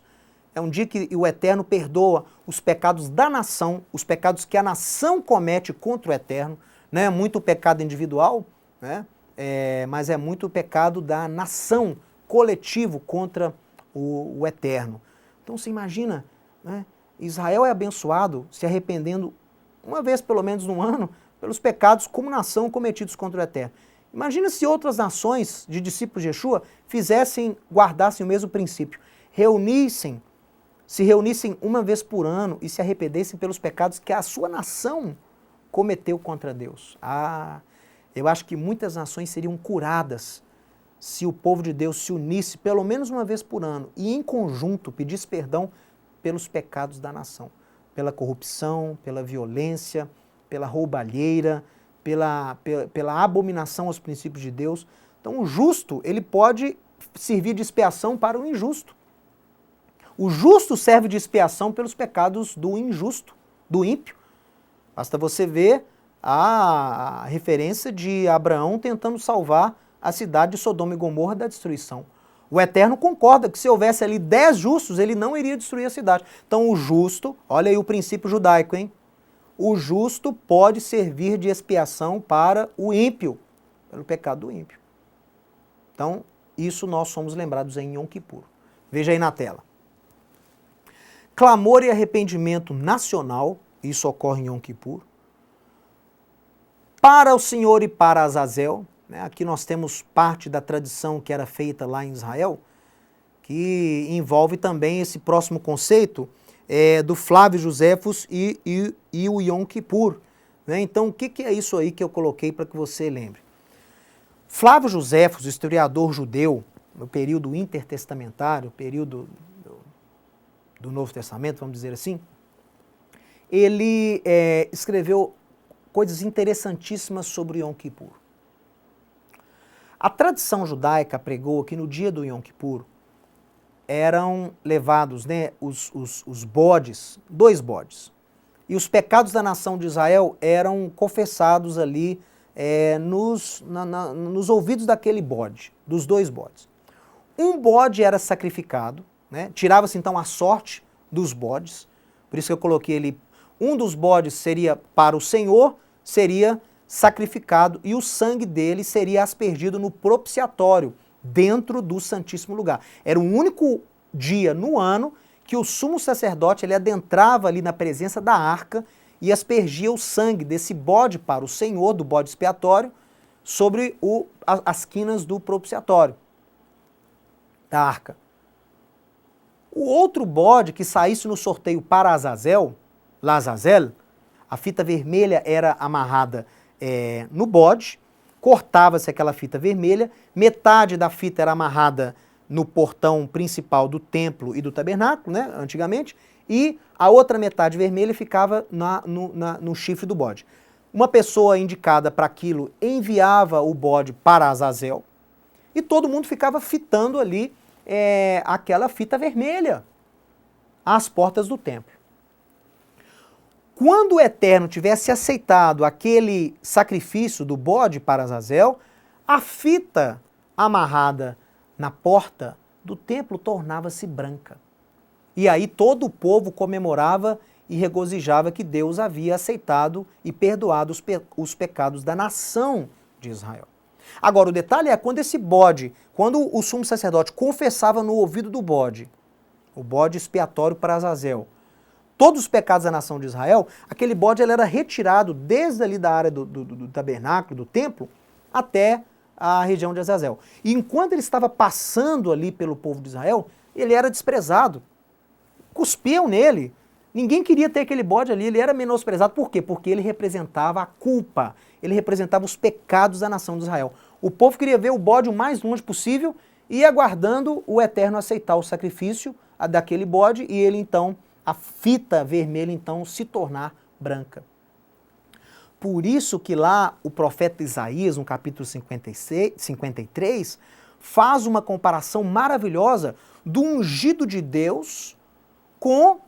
[SPEAKER 1] É um dia que o Eterno perdoa os pecados da nação, os pecados que a nação comete contra o Eterno. Não é muito pecado individual, né? Mas é muito pecado da nação coletivo contra o Eterno. Então você imagina, né? Israel é abençoado se arrependendo uma vez pelo menos no ano pelos pecados como nação cometidos contra o Eterno. Imagina se outras nações de discípulos de Yeshua guardassem o mesmo princípio, se reunissem uma vez por ano e se arrependessem pelos pecados que a sua nação cometeu contra Deus. Eu acho que muitas nações seriam curadas se o povo de Deus se unisse pelo menos uma vez por ano e em conjunto pedisse perdão pelos pecados da nação, pela corrupção, pela violência, pela roubalheira, pela abominação aos princípios de Deus. Então o justo, ele pode servir de expiação para o injusto. O justo serve de expiação pelos pecados do injusto, do ímpio. Basta você ver a referência de Abraão tentando salvar a cidade de Sodoma e Gomorra da destruição. O Eterno concorda que se houvesse ali 10 justos, ele não iria destruir a cidade. Então o justo, olha aí o princípio judaico, hein? O justo pode servir de expiação para o ímpio, pelo pecado do ímpio. Então, isso nós somos lembrados em Yom Kippur. Veja aí na tela. Clamor e arrependimento nacional, isso ocorre em Yom Kippur. Para o Senhor e para Azazel, né? Aqui nós temos parte da tradição que era feita lá em Israel, que envolve também esse próximo conceito do Flávio Joséfos e o Yom Kippur. Né? Então, o que é isso aí que eu coloquei para que você lembre? Flávio Joséfos, historiador judeu, no período intertestamentário, período do Novo Testamento, vamos dizer assim, ele escreveu coisas interessantíssimas sobre Yom Kippur. A tradição judaica pregou que no dia do Yom Kippur eram levados, né, os bodes, 2 bodes, e os pecados da nação de Israel eram confessados ali nos ouvidos daquele bode, dos 2 bodes. Um bode era sacrificado, né, tirava-se então a sorte dos bodes, por isso que eu coloquei ali, um dos bodes seria para o Senhor, seria sacrificado e o sangue dele seria aspergido no propiciatório, dentro do Santíssimo Lugar. Era o único dia no ano que o sumo sacerdote ele adentrava ali na presença da arca e aspergia o sangue desse bode para o Senhor, do bode expiatório, sobre as quinas do propiciatório, da arca. O outro bode que saísse no sorteio para Azazel, Lazazel, a fita vermelha era amarrada no bode, cortava-se aquela fita vermelha, metade da fita era amarrada no portão principal do templo e do tabernáculo, né, antigamente, e a outra metade vermelha ficava no chifre do bode. Uma pessoa indicada para aquilo enviava o bode para Azazel e todo mundo ficava fitando ali aquela fita vermelha às portas do templo. Quando o Eterno tivesse aceitado aquele sacrifício do bode para Azazel, a fita amarrada na porta do templo tornava-se branca. E aí todo o povo comemorava e regozijava que Deus havia aceitado e perdoado os pecados da nação de Israel. Agora, o detalhe é quando esse bode, quando o sumo sacerdote confessava no ouvido do bode, o bode expiatório para Azazel, todos os pecados da nação de Israel, aquele bode ele era retirado desde ali da área do tabernáculo, do templo, até a região de Azazel. E enquanto ele estava passando ali pelo povo de Israel, ele era desprezado. Cuspiam nele. Ninguém queria ter aquele bode ali, ele era menosprezado. Por quê? Porque ele representava a culpa, ele representava os pecados da nação de Israel. O povo queria ver o bode o mais longe possível e aguardando o Eterno aceitar o sacrifício daquele bode e ele então, a fita vermelha então se tornar branca. Por isso que lá o profeta Isaías, no capítulo 53, faz uma comparação maravilhosa do ungido de Deus com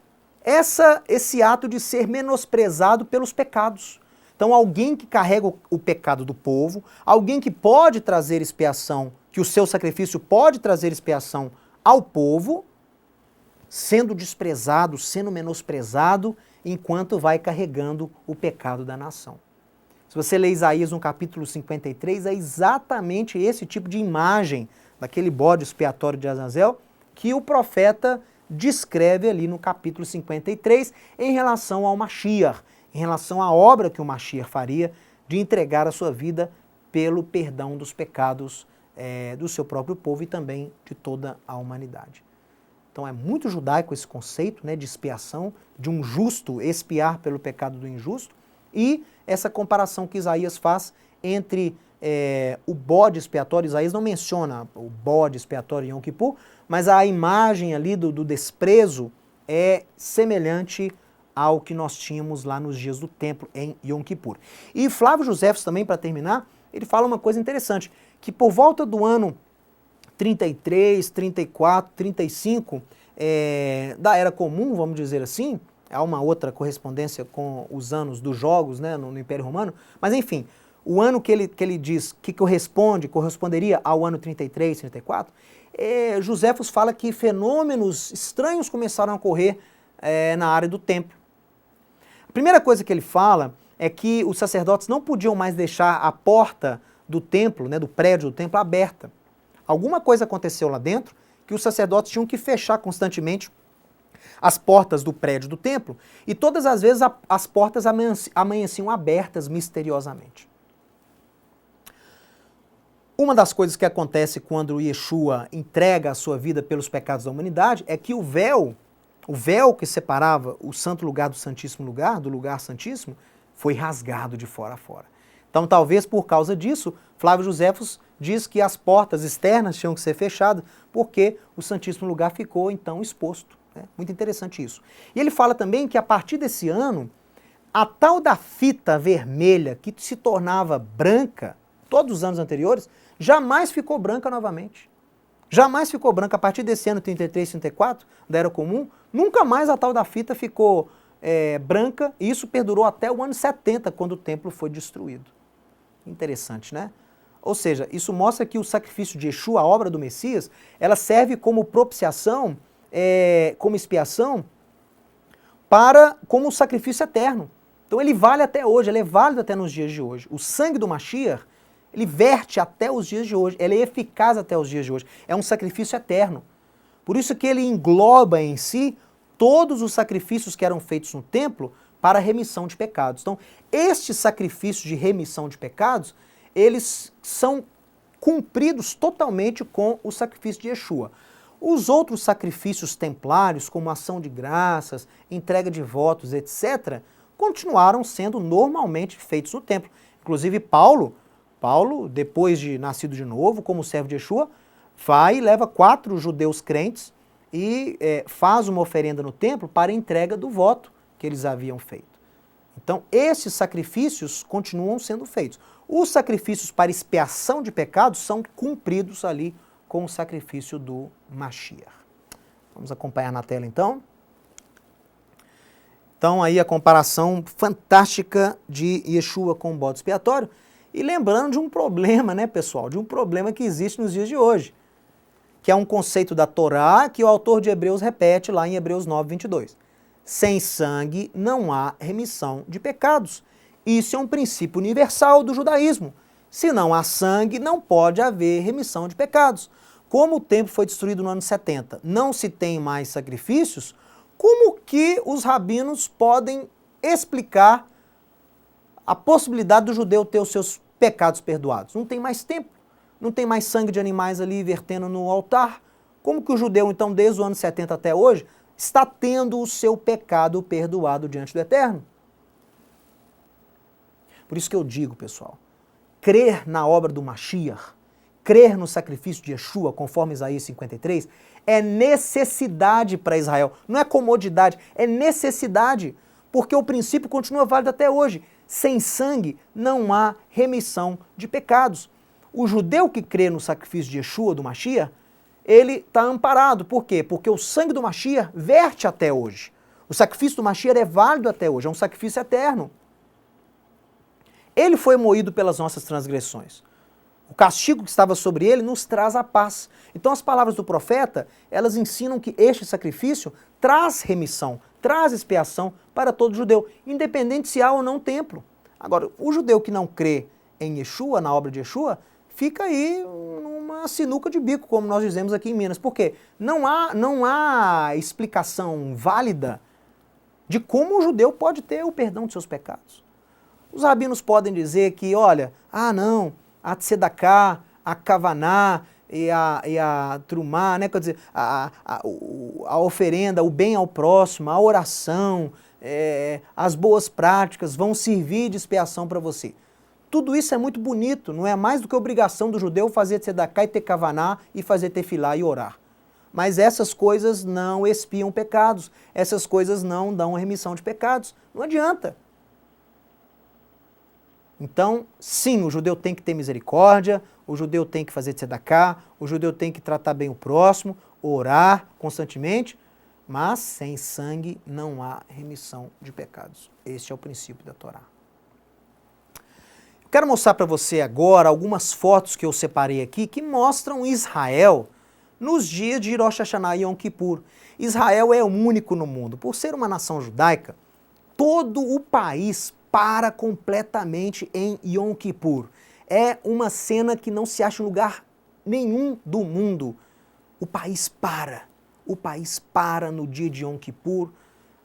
[SPEAKER 1] esse ato de ser menosprezado pelos pecados. Então alguém que carrega o pecado do povo, alguém que pode trazer expiação, que o seu sacrifício pode trazer expiação ao povo, sendo desprezado, sendo menosprezado, enquanto vai carregando o pecado da nação. Se você ler Isaías no capítulo 53, é exatamente esse tipo de imagem daquele bode expiatório de Azazel que o profeta descreve ali no capítulo 53 em relação ao Mashiach, em relação à obra que o Mashiach faria de entregar a sua vida pelo perdão dos pecados do seu próprio povo e também de toda a humanidade. Então é muito judaico esse conceito, né, de expiação, de um justo expiar pelo pecado do injusto, e essa comparação que Isaías faz entre o bode expiatório. Isaías não menciona o bode expiatório em Yom Kippur, mas a imagem ali do desprezo é semelhante ao que nós tínhamos lá nos dias do templo em Yom Kippur. E Flávio Josefos também, para terminar, ele fala uma coisa interessante, que por volta do ano 33, 34, 35 da Era Comum, vamos dizer assim, há uma outra correspondência com os anos dos jogos, né, no Império Romano, mas enfim, o ano que ele diz que corresponderia ao ano 33, 34, Josefos fala que fenômenos estranhos começaram a ocorrer na área do templo. A primeira coisa que ele fala é que os sacerdotes não podiam mais deixar a porta do templo, né, do prédio do templo, aberta. Alguma coisa aconteceu lá dentro que os sacerdotes tinham que fechar constantemente as portas do prédio do templo e todas as vezes as portas amanheciam abertas misteriosamente. Uma das coisas que acontece quando Yeshua entrega a sua vida pelos pecados da humanidade é que o véu que separava o santo lugar do santíssimo lugar, do lugar santíssimo, foi rasgado de fora a fora. Então, talvez por causa disso, Flávio Josefos diz que as portas externas tinham que ser fechadas, porque o santíssimo lugar ficou, então, exposto. Né? Muito interessante isso. E ele fala também que, a partir desse ano, a tal da fita vermelha, que se tornava branca, todos os anos anteriores, jamais ficou branca novamente. Jamais ficou branca. A partir desse ano 33, 34, da Era Comum, nunca mais a tal da fita ficou branca, e isso perdurou até o ano 70, quando o templo foi destruído. Interessante, né? Ou seja, isso mostra que o sacrifício de Yeshua, a obra do Messias, ela serve como propiciação, como expiação, como um sacrifício eterno. Então ele vale até hoje, ele é válido até nos dias de hoje. O sangue do Mashiach, ele verte até os dias de hoje, ele é eficaz até os dias de hoje. É um sacrifício eterno. Por isso que ele engloba em si todos os sacrifícios que eram feitos no templo para a remissão de pecados. Então, estes sacrifícios de remissão de pecados, eles são cumpridos totalmente com o sacrifício de Yeshua. Os outros sacrifícios templários, como ação de graças, entrega de votos, etc., continuaram sendo normalmente feitos no templo. Inclusive Paulo, depois de nascido de novo, como servo de Yeshua, vai e leva 4 judeus crentes e faz uma oferenda no templo para a entrega do voto que eles haviam feito. Então, esses sacrifícios continuam sendo feitos. Os sacrifícios para expiação de pecados são cumpridos ali com o sacrifício do Mashiach. Vamos acompanhar na tela, então. Então, aí a comparação fantástica de Yeshua com o bode expiatório. E lembrando de um problema, né, pessoal? De um problema que existe nos dias de hoje, que é um conceito da Torá que o autor de Hebreus repete lá em Hebreus 9, 22. Sem sangue não há remissão de pecados. Isso é um princípio universal do judaísmo. Se não há sangue, não pode haver remissão de pecados. Como o templo foi destruído no ano 70, não se tem mais sacrifícios, como que os rabinos podem explicar a possibilidade do judeu ter os seus pecados perdoados? Não tem mais templo, não tem mais sangue de animais ali vertendo no altar. Como que o judeu, então, desde o ano 70 até hoje, está tendo o seu pecado perdoado diante do Eterno? Por isso que eu digo, pessoal, crer na obra do Mashiach, crer no sacrifício de Yeshua, conforme Isaías 53, é necessidade para Israel. Não é comodidade, é necessidade, porque o princípio continua válido até hoje. Sem sangue não há remissão de pecados. O judeu que crê no sacrifício de Yeshua, do Mashiach, ele está amparado. Por quê? Porque o sangue do Mashiach verte até hoje. O sacrifício do Mashiach é válido até hoje, é um sacrifício eterno. Ele foi moído pelas nossas transgressões. O castigo que estava sobre ele nos traz a paz. Então as palavras do profeta, elas ensinam que este sacrifício traz remissão, traz expiação para todo judeu, independente se há ou não templo. Agora, o judeu que não crê em Yeshua, na obra de Yeshua, fica aí numa sinuca de bico, como nós dizemos aqui em Minas. Por quê? Não há explicação válida de como o judeu pode ter o perdão de seus pecados. Os rabinos podem dizer que, olha, não, a tzedakah, a kavaná e a trumá, né? Quer dizer, a oferenda, o bem ao próximo, a oração, as boas práticas vão servir de expiação para você. Tudo isso é muito bonito, não é mais do que obrigação do judeu fazer tzedakah e ter kavaná e fazer tefilá e orar. Mas essas coisas não expiam pecados, essas coisas não dão remissão de pecados, não adianta. Então, sim, o judeu tem que ter misericórdia, o judeu tem que fazer tzedakah, o judeu tem que tratar bem o próximo, orar constantemente, mas sem sangue não há remissão de pecados. Este é o princípio da Torá. Eu quero mostrar para você agora algumas fotos que eu separei aqui que mostram Israel nos dias de Rosh Hashanah e Yom Kippur. Israel é o único no mundo. Por ser uma nação judaica, todo o país para completamente em Yom Kippur. É uma cena que não se acha em lugar nenhum do mundo. O país para. O país para no dia de Yom Kippur.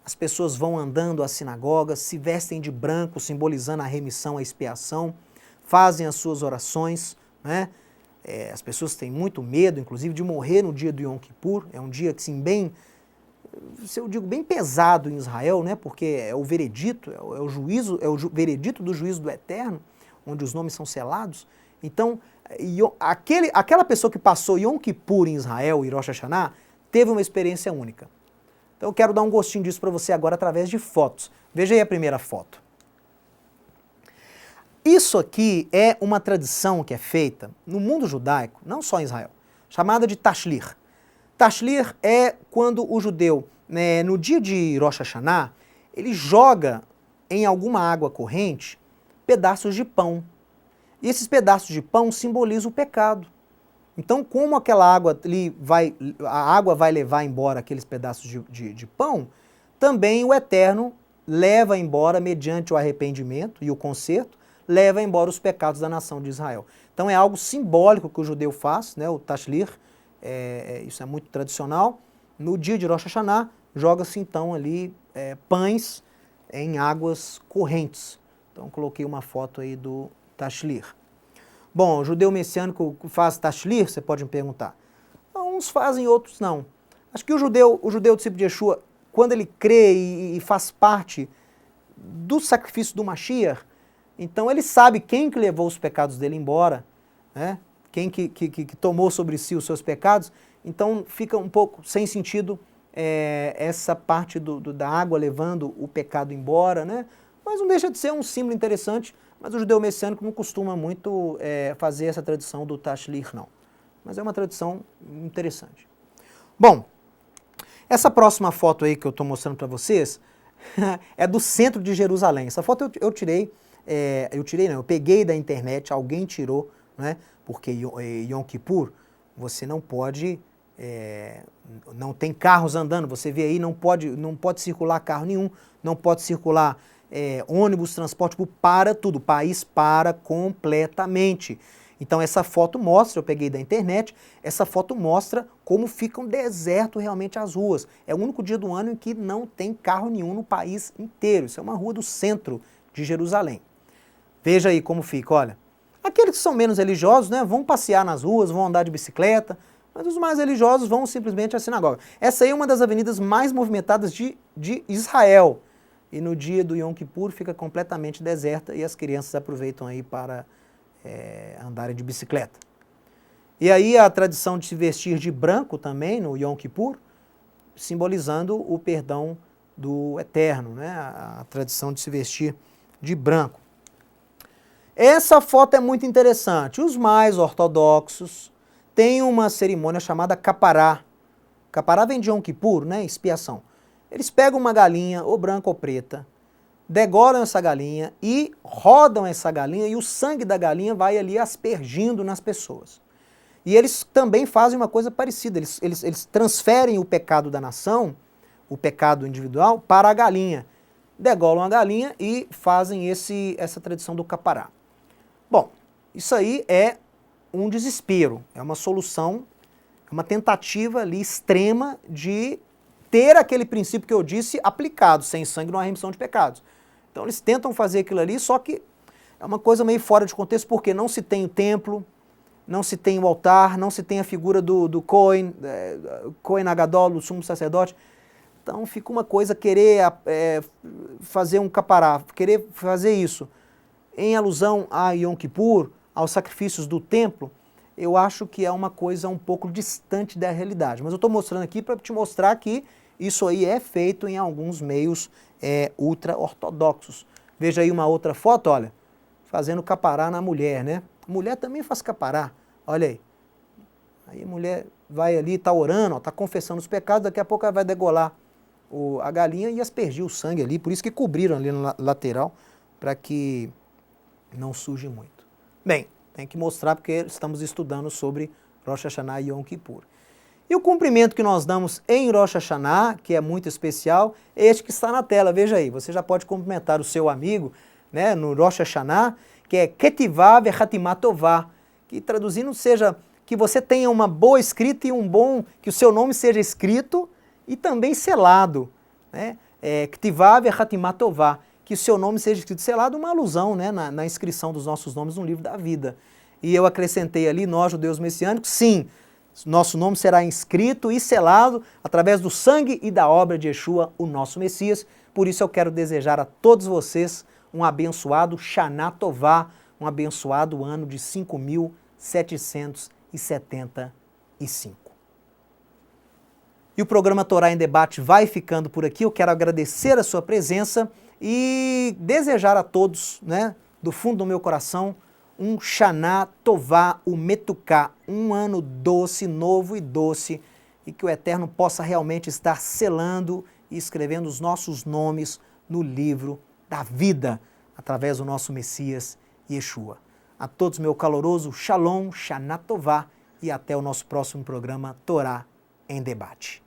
[SPEAKER 1] As pessoas vão andando às sinagogas, se vestem de branco, simbolizando a remissão, a expiação, fazem as suas orações, né? As pessoas têm muito medo, inclusive, de morrer no dia do Yom Kippur. É um dia que, assim, eu digo, bem pesado em Israel, né? Porque é o veredito, é o juízo, veredito do juízo do Eterno, onde os nomes são selados. Então, aquela pessoa que passou Yom Kippur em Israel e Rosh Hashanah teve uma experiência única. Então eu quero dar um gostinho disso para você agora através de fotos. Veja aí a primeira foto. Isso aqui é uma tradição que é feita no mundo judaico, não só em Israel, chamada de Tashlir. Tashlir é quando o judeu, né, no dia de Rosh Hashanah, ele joga em alguma água corrente pedaços de pão. E esses pedaços de pão simbolizam o pecado. Então, como aquela água ali a água vai levar embora aqueles pedaços de pão, também o Eterno leva embora, mediante o arrependimento e o conserto, leva embora os pecados da nação de Israel. Então é algo simbólico que o judeu faz, né, o Tashlir, isso é muito tradicional. No dia de Rosh Hashanah, joga-se então ali pães em águas correntes. Então coloquei uma foto aí do Tashlir. Bom, o judeu messiânico faz Tashlir, você pode me perguntar. Uns fazem, outros não. Acho que o judeu discípulo de Yeshua, quando ele crê e faz parte do sacrifício do Mashiach, então ele sabe quem que levou os pecados dele embora, né? Quem que tomou sobre si os seus pecados, então fica um pouco sem sentido essa parte da água levando o pecado embora, né? Mas não deixa de ser um símbolo interessante, mas o judeu messiânico não costuma muito fazer essa tradição do Tashlir, não. Mas é uma tradição interessante. Bom, essa próxima foto aí que eu estou mostrando para vocês é do centro de Jerusalém. Essa foto eu tirei eu tirei não, eu peguei da internet, alguém tirou, né? Porque Yom Kippur, você não pode, não tem carros andando, você vê aí, não pode circular carro nenhum, não pode circular ônibus, transporte, para tudo, o país para completamente. Então essa foto mostra, eu peguei da internet, essa foto mostra como fica um deserto realmente as ruas. É o único dia do ano em que não tem carro nenhum no país inteiro. Isso é uma rua do centro de Jerusalém. Veja aí como fica, olha. Aqueles que são menos religiosos, né, vão passear nas ruas, vão andar de bicicleta, mas os mais religiosos vão simplesmente à sinagoga. Essa aí é uma das avenidas mais movimentadas de Israel. E no dia do Yom Kippur fica completamente deserta e as crianças aproveitam aí para andarem de bicicleta. E aí a tradição de se vestir de branco também no Yom Kippur, simbolizando o perdão do Eterno, né? A tradição de se vestir de branco. Essa foto é muito interessante. Os mais ortodoxos têm uma cerimônia chamada Capará. Capará vem de Yom Kippur, né? Expiação. Eles pegam uma galinha, ou branca ou preta, degolam essa galinha e rodam essa galinha e o sangue da galinha vai ali aspergindo nas pessoas. E eles também fazem uma coisa parecida, eles transferem o pecado da nação, o pecado individual, para a galinha. Degolam a galinha e fazem essa tradição do capará. Bom, isso aí é um desespero, é uma solução, é uma tentativa ali extrema de ter aquele princípio que eu disse aplicado, sem sangue não há remissão de pecados. Então eles tentam fazer aquilo ali, só que é uma coisa meio fora de contexto, porque não se tem o templo, não se tem o altar, não se tem a figura do Cohen, Cohen Agadol, o sumo sacerdote. Então fica uma coisa querer fazer um capará, querer fazer isso em alusão a Yom Kippur, aos sacrifícios do templo, eu acho que é uma coisa um pouco distante da realidade. Mas eu estou mostrando aqui para te mostrar que isso aí é feito em alguns meios ultra-ortodoxos. Veja aí uma outra foto, olha, fazendo capará na mulher, né? A mulher também faz capará, olha aí. Aí a mulher vai ali, está orando, está confessando os pecados, daqui a pouco ela vai degolar a galinha e aspergir o sangue ali, por isso que cobriram ali na lateral, para que não suje muito. Bem, tem que mostrar porque estamos estudando sobre Rosh Hashanah e Yom Kippur. E o cumprimento que nós damos em Rosh Hashanah, que é muito especial, é este que está na tela. Veja aí, você já pode cumprimentar o seu amigo, né, no Rosh Hashanah, que é Ketivá Vechatimá Tová, que traduzindo seja que você tenha uma boa escrita e que o seu nome seja escrito e também selado, né? Ketivá Vechatimá Tová, que o seu nome seja escrito e selado, uma alusão, né, na inscrição dos nossos nomes no livro da vida. E eu acrescentei ali, nós judeus messiânicos, sim, nosso nome será inscrito e selado através do sangue e da obra de Yeshua, o nosso Messias. Por isso eu quero desejar a todos vocês um abençoado Shana Tová, um abençoado ano de 5.775. E o programa Torá em Debate vai ficando por aqui. Eu quero agradecer a sua presença e desejar a todos, né, do fundo do meu coração, um Shana Tová Umetuká, um ano doce, novo e doce, e que o Eterno possa realmente estar selando e escrevendo os nossos nomes no livro da vida, através do nosso Messias, Yeshua. A todos meu caloroso Shalom, Shana Tová, e até o nosso próximo programa Torá em Debate.